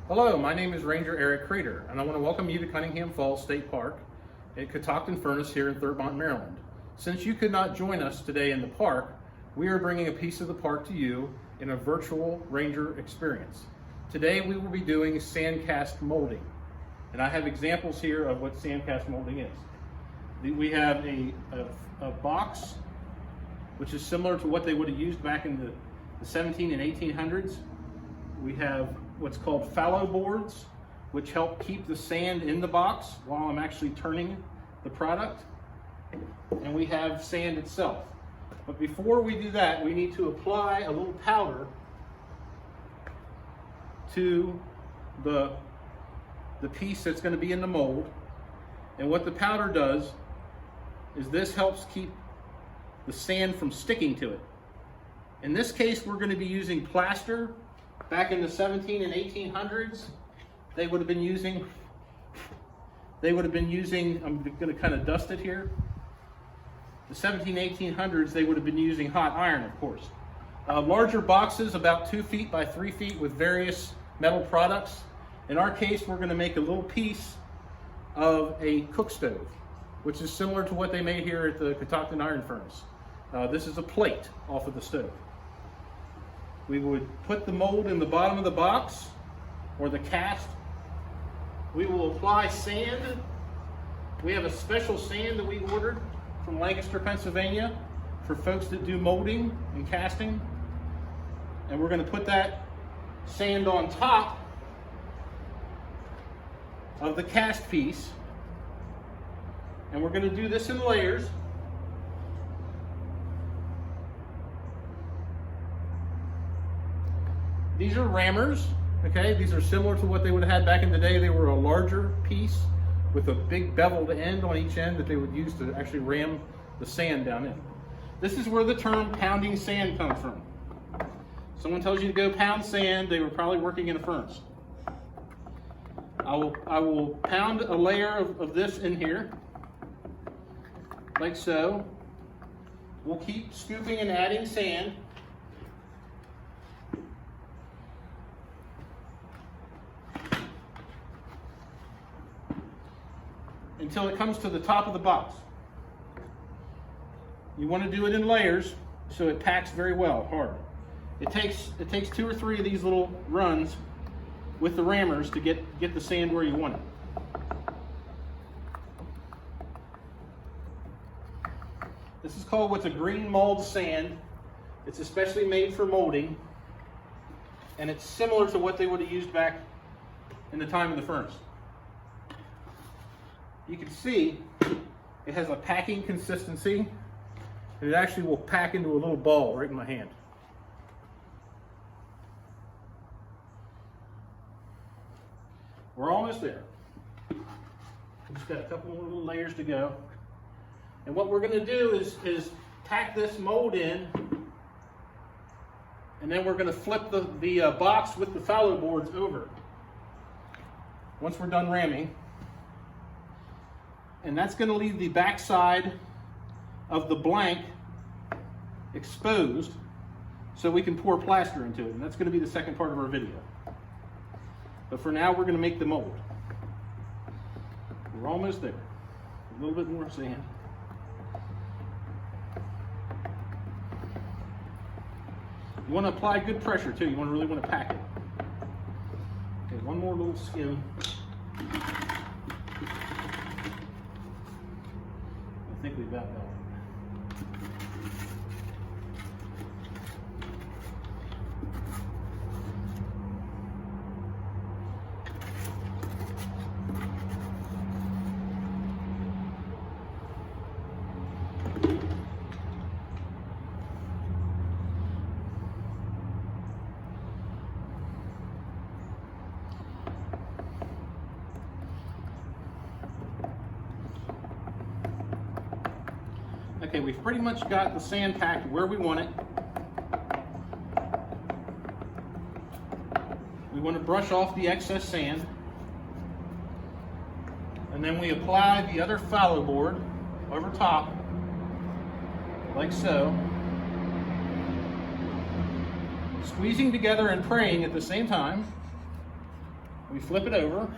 Hello, my name is Ranger Eric Crater, and I want to welcome you to Cunningham Falls State Park at Catoctin Furnace here in Thurmont, Maryland. Since you could not join us today in the park, we are bringing a piece of the park to you in a virtual Ranger experience. Today we will be doing sandcast molding, and I have examples here of what sandcast molding is. We have a box which is similar to what they would have used back in the 17 and 1800s. We have what's called fallow boards, which help keep the sand in the box while I'm actually turning the product. And we have sand itself. But before we do that, we need to apply a little powder to the piece that's going to be in the mold. And what the powder does is this helps keep the sand from sticking to it. In this case, we're going to be using plaster. Back in the 17 and 1800s, they would have been using, I'm going to kind of dust it here. The 17, 1800s, they would have been using hot iron, of course. Larger boxes, about 2 feet by 3 feet, with various metal products. In our case, we're going to make a little piece of a cook stove, which is similar to what they made here at the Catoctin Iron Furnace. This is a plate off of the stove. We would put the mold in the bottom of the box or the cast. We will apply sand. We have a special sand that we ordered from Lancaster, Pennsylvania for folks that do molding and casting. And we're going to put that sand on top of the cast piece. And we're going to do this in layers. These are rammers, okay? These are similar to what they would have had back in the day. They were a larger piece with a big beveled end on each end that they would use to actually ram the sand down in. This is where the term pounding sand comes from. Someone tells you to go pound sand, they were probably working in a furnace. I will pound a layer of this in here, like so. We'll keep scooping and adding sand. Until it comes to the top of the box. You want to do it in layers so it packs very well, hard. It takes 2 or 3 of these little runs with the rammers to get the sand where you want it. This is called what's a green mold sand. It's especially made for molding, and it's similar to what they would have used back in the time of the furnace. You can see it has a packing consistency. It actually will pack into a little ball right in my hand. We're almost there. We've just got a couple more little layers to go. And what we're going to do is pack this mold in, and then we're going to flip the box with the fallow boards over once we're done ramming. And that's going to leave the back side of the blank exposed so we can pour plaster into it. And that's going to be the second part of our video. But for now, we're going to make the mold. We're almost there. A little bit more sand. You want to apply good pressure too. You really want to pack it. Okay, one more little skim. I think we've got that. Okay, we've pretty much got the sand packed where we want it. We want to brush off the excess sand. And then we apply the other fallow board over top, like so. Squeezing together and praying at the same time. We flip it over,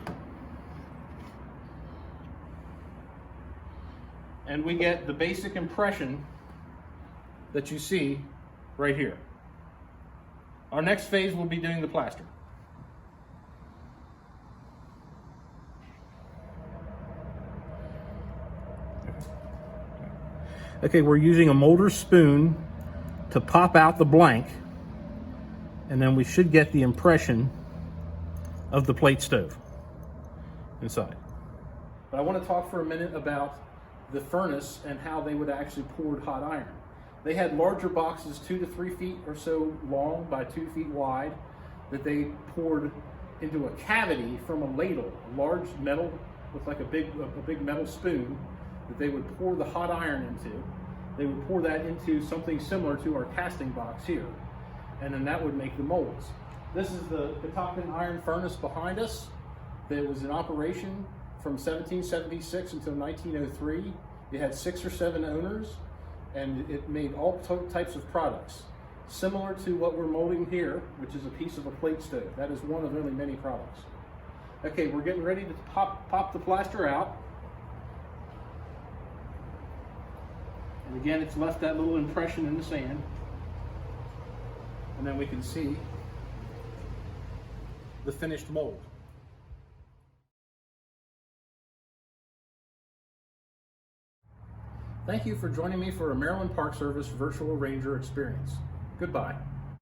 and we get the basic impression that you see right here. Our next phase will be doing the plaster. Okay, we're using a molder spoon to pop out the blank, and then we should get the impression of the plate stove inside. But I want to talk for a minute about the furnace and how they would actually pour hot iron. They had larger boxes, 2 to 3 feet or so long by 2 feet wide, that they poured into a cavity from a ladle, a large metal, with like a big metal spoon, that they would pour the hot iron into. They would pour that into something similar to our casting box here, and then that would make the molds. This is the Catoctin iron furnace behind us that was in operation from 1776 until 1903. It had 6 or 7 owners, and it made all types of products, similar to what we're molding here, which is a piece of a plate stove. That is one of only many products. Okay, we're getting ready to pop the plaster out. And again, it's left that little impression in the sand. And then we can see the finished mold. Thank you for joining me for a Maryland Park Service Virtual Ranger experience. Goodbye.